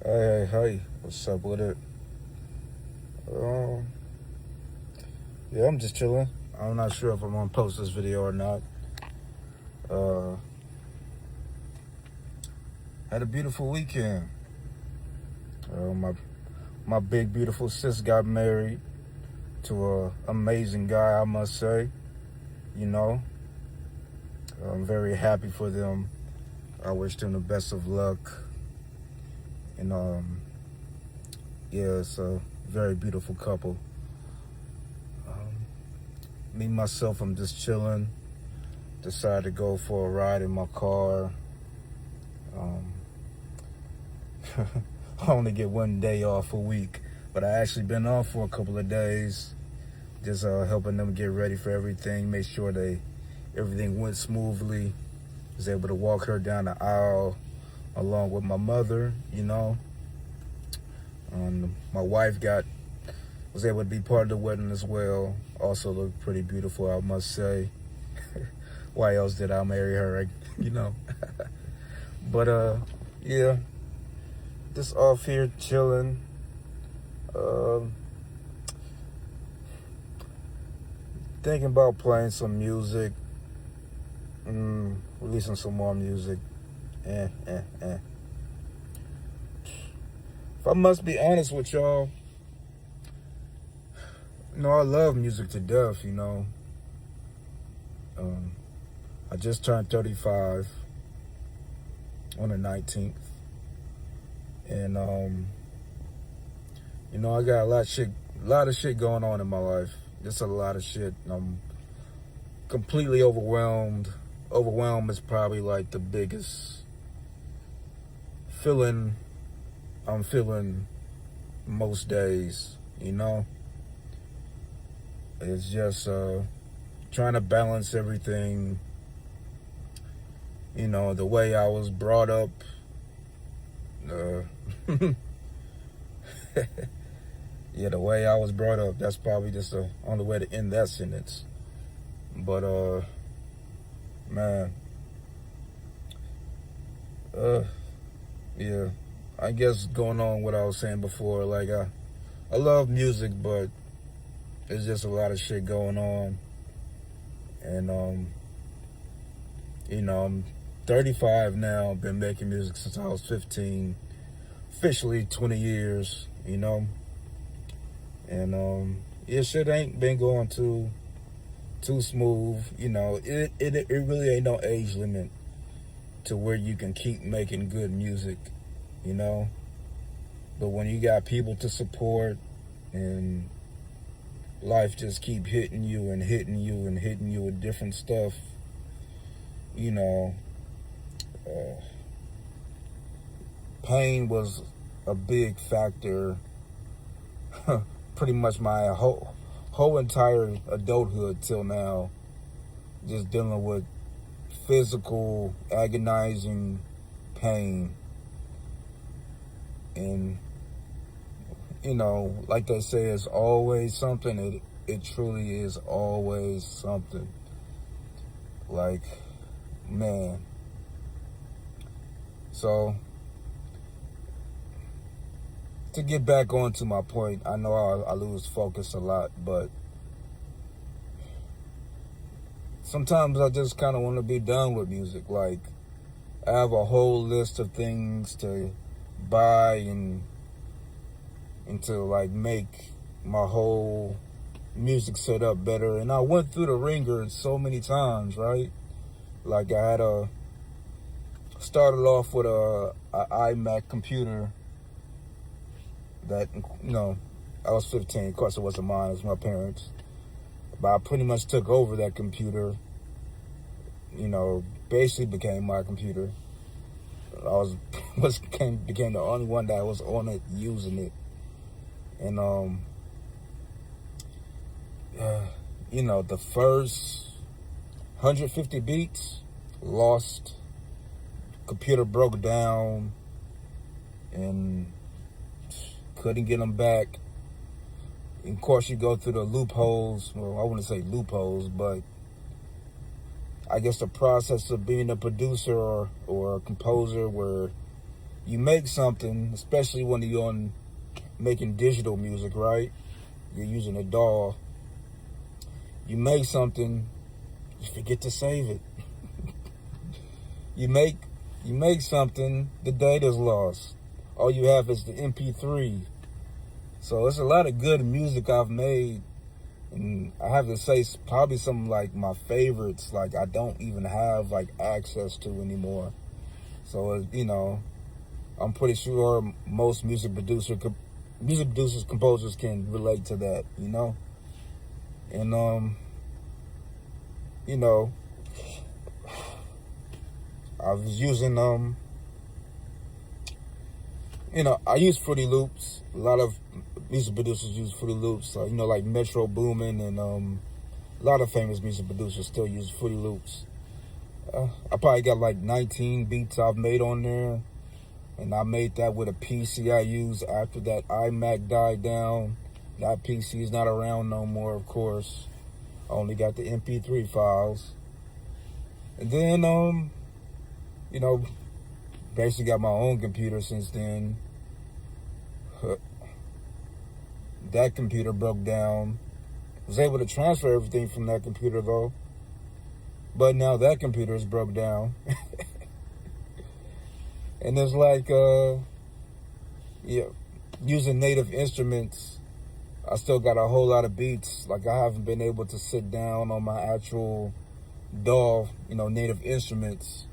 Hey, what's up with it? Um, yeah, I'm just chilling. I'm not sure if I'm gonna post this video or not. Uh, had a beautiful weekend. My big beautiful sis got married to a amazing guy, I must say. You know, I'm very happy for them. I wish them the best of luck. And yeah, it's a very beautiful couple. Me myself, I'm just chilling. Decided to go for a ride in my car. I only get one day off a week, but I actually been off for a couple of days, just helping them get ready for everything, make sure everything went smoothly. Was able to walk her down the aisle along with my mother, you know. My wife was able to be part of the wedding as well. Also looked pretty beautiful, I must say. Why else did I marry her, you know? But yeah, just off here chilling. Thinking about playing some music, releasing some more music. If I must be honest with y'all, I love music to death, you know. I just turned 35 on the 19th. And, I got a lot of shit going on in my life. Just a lot of shit. I'm completely overwhelmed. Overwhelmed is probably like the biggest feeling I'm feeling most days, you know. It's just trying to balance everything, the way I was brought up. Yeah, the way I was brought up, that's probably just the only way to end that sentence. But, man, yeah, I guess going on what I was saying before, like, I love music, but there's just a lot of shit going on. And, I'm 35 now, been making music since I was 15, officially 20 years, you know. And yeah, shit ain't been going too smooth, you know. It really ain't no age limit to where you can keep making good music, you know. But when you got people to support and life just keep hitting you and hitting you and hitting you with different stuff, you know, pain was a big factor pretty much my whole entire adulthood till now, just dealing with physical agonizing pain. And like they say, it's always something. It truly is always something. Like, man. So to get back onto my point, I know I lose focus a lot, but sometimes I just kind of want to be done with music. Like, I have a whole list of things to buy and to like make my whole music set up better. And I went through the ringer so many times, right? Like, I had started off with a iMac computer that, I was 15. Of course, it wasn't mine. It was my parents. But I pretty much took over that computer. Basically became my computer. I became the only one that was on it, using it. And the first 150 beats lost. Computer broke down and couldn't get them back. And of course, you go through the loopholes. Well, I wouldn't say loopholes, but I guess the process of being a producer or a composer, where you make something, especially when you're on making digital music, right? You're using a DAW. You make something, you forget to save it. You make something, the data's lost. All you have is the MP3. So it's a lot of good music I've made, and I have to say probably some like my favorites, like I don't even have like access to anymore. So you know, I'm pretty sure most music producers, composers can relate to that, you know. And you know, I was using you know, I use Fruity Loops. A lot of music producers use Fruity Loops. You know, like Metro Boomin and a lot of famous music producers still use Fruity Loops. I probably got like 19 beats I've made on there. And I made that with a PC I used after that iMac died down. That PC is not around no more, of course. I only got the MP3 files. And then, you know, basically got my own computer since then. That computer broke down. Was able to transfer everything from that computer though. But now that computer is broke down. And it's like, yeah, using native instruments, I still got a whole lot of beats. Like I haven't been able to sit down on my actual DAW, you know, native instruments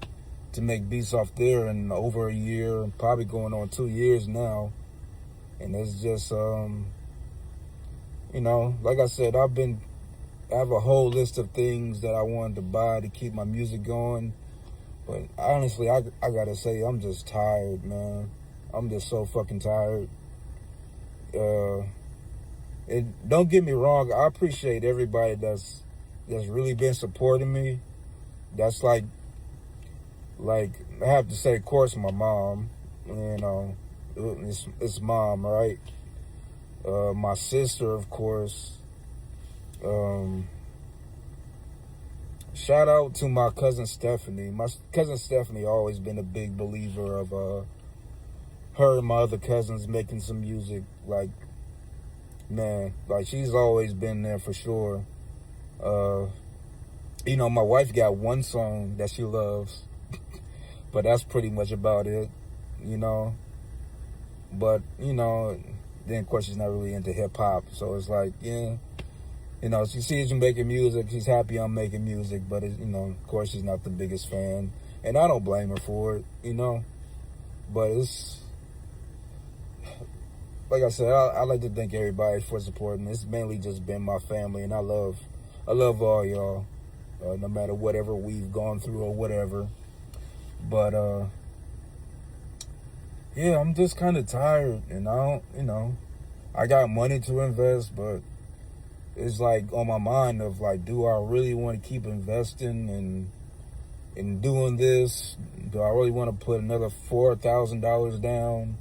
to make beats off there in over a year, probably going on 2 years now. And it's just, you know, like I said, I have a whole list of things that I wanted to buy to keep my music going. But honestly, I gotta say, I'm just tired, man. I'm just so fucking tired. And don't get me wrong, I appreciate everybody that's really been supporting me. That's like I have to say, of course, my mom. You know, it's mom, right? My sister, of course. Shout out to my cousin Stephanie. My cousin Stephanie always been a big believer of her and my other cousins making some music. Like, man, like she's always been there for sure. You know, my wife got one song that she loves, but that's pretty much about it, you know. But, you know, then of course she's not really into hip hop, so it's like, yeah. You know, she sees me making music. She's happy I'm making music, but, you know, of course she's not the biggest fan. And I don't blame her for it, you know. But it's, like I said, I like to thank everybody for supporting. It's mainly just been my family, and I love all y'all, no matter whatever we've gone through or whatever. But, yeah, I'm just kind of tired, and I don't, you know, I got money to invest, but it's like on my mind of like, do I really want to keep investing and doing this? Do I really want to put another $4,000 down?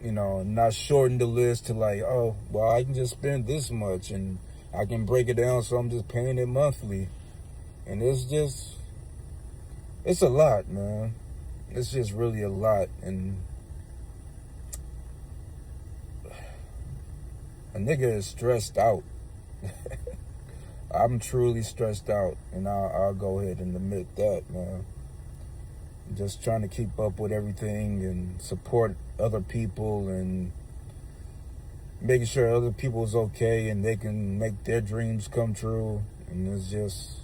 You know, not shorten the list to like, oh, well, I can just spend this much and I can break it down so I'm just paying it monthly. And it's a lot, man. It's just really a lot. And a nigga is stressed out. I'm truly stressed out, and I'll go ahead and admit that, man. Just trying to keep up with everything and support other people and making sure other people's okay and they can make their dreams come true. And it's just,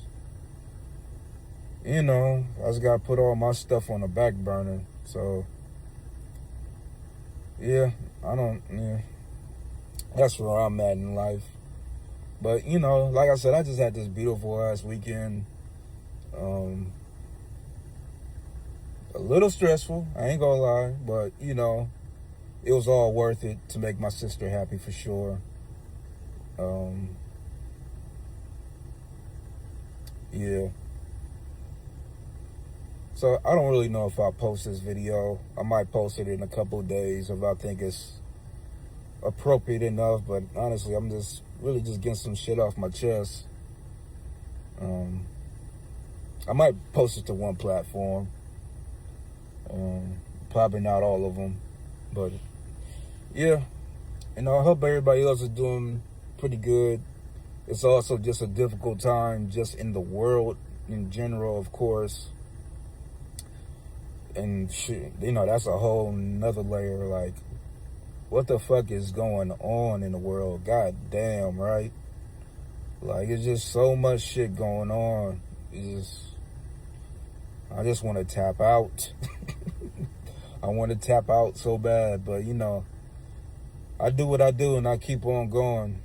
you know, I just gotta put all my stuff on the back burner. So, yeah, that's where I'm at in life. But, you know, like I said, I just had this beautiful ass weekend. A little stressful, I ain't gonna lie, but, you know, it was all worth it to make my sister happy for sure. Yeah. So I don't really know if I'll post this video. I might post it in a couple of days if I think it's appropriate enough, but honestly, I'm just really just getting some shit off my chest. I might post it to one platform, probably not all of them, but yeah, I hope everybody else is doing pretty good. It's also just a difficult time just in the world in general, of course. And shit, that's a whole nother layer. Like, what the fuck is going on in the world? God damn, right? Like, it's just so much shit going on. I just want to tap out. I want to tap out so bad, but I do what I do and I keep on going.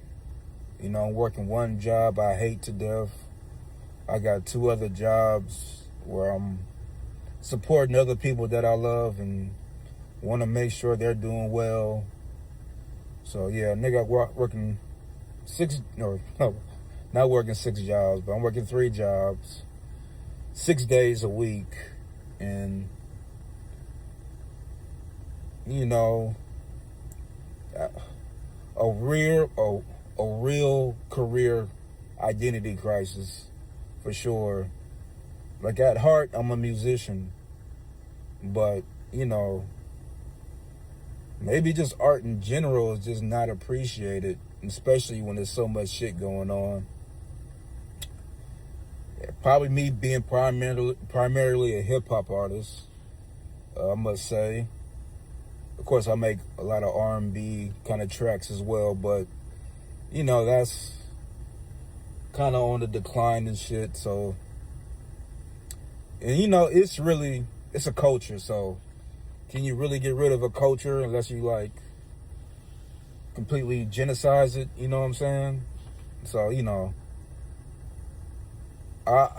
I'm working one job I hate to death. I got 2 other jobs where I'm supporting other people that I love and want to make sure they're doing well. So yeah, nigga, working not working 6 jobs, but I'm working 3 jobs, 6 days a week, and a real career identity crisis, for sure. Like, at heart, I'm a musician, but maybe just art in general is just not appreciated, especially when there's so much shit going on. Probably me being primarily a hip-hop artist, I must say. Of course, I make a lot of R&B kind of tracks as well, but that's kind of on the decline and shit. So, and it's a culture. So, can you really get rid of a culture unless you like completely genocide it? You know what I'm saying? So, as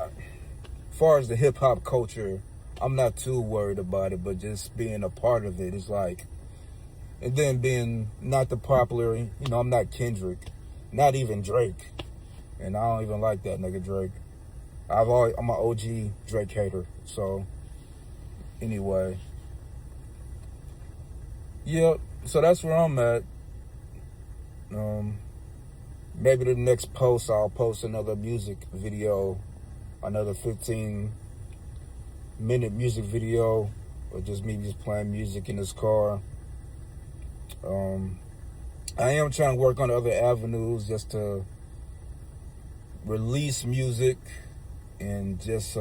far as the hip hop culture, I'm not too worried about it, but just being a part of it is like, and then being not the popular, I'm not Kendrick, not even Drake, and I don't even like that nigga Drake. I'm an OG Drake hater. So anyway, yeah, so that's where I'm at. Maybe the next post I'll post another music video, another 15-minute music video, or just me just playing music in this car. I am trying to work on other avenues just to release music and just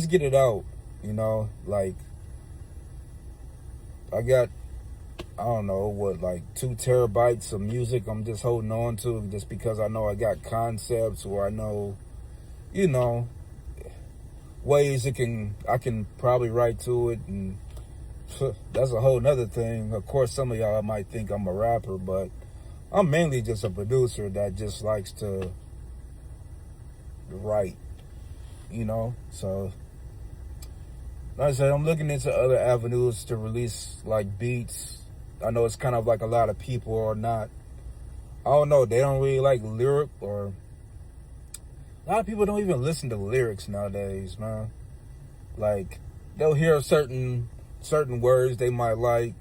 get it out, like, I got, I don't know what, like 2 terabytes of music I'm just holding on to just because I know I got concepts, or I know, ways I can probably write to it, and that's a whole nother thing. Of course, some of y'all might think I'm a rapper, but I'm mainly just a producer that just likes to write, So, like I said, I'm looking into other avenues to release, like, beats. I know it's kind of like a lot of people are not, I don't know, they don't really like lyric, or a lot of people don't even listen to lyrics nowadays, man. Like, they'll hear certain words they might like,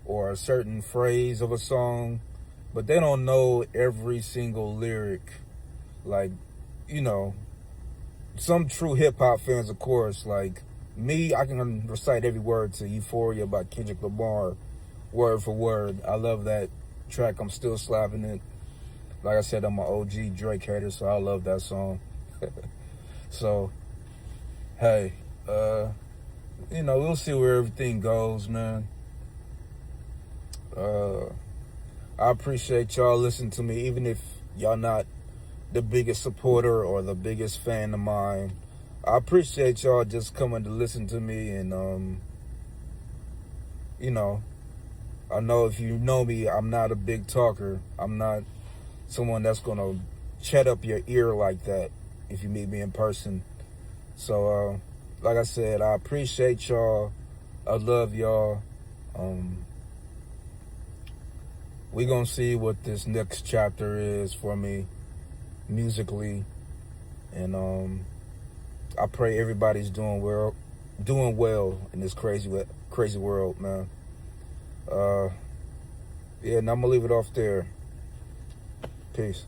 or a certain phrase of a song, but they don't know every single lyric. Like, some true hip-hop fans, of course, like me, I can recite every word to Euphoria by Kendrick Lamar, word for word. I love that track. I'm still slapping it. Like I said, I'm an OG Drake hater, so I love that song. So, hey, we'll see where everything goes, man. I appreciate y'all listening to me, even if y'all not the biggest supporter or the biggest fan of mine. I appreciate y'all just coming to listen to me, and I know if you know me, I'm not a big talker. I'm not someone that's gonna chat up your ear like that if you meet me in person. So, like I said, I appreciate y'all. I love y'all. We gonna see what this next chapter is for me musically, and I pray everybody's doing well in this crazy world, man. Yeah, and I'm gonna leave it off there. Peace.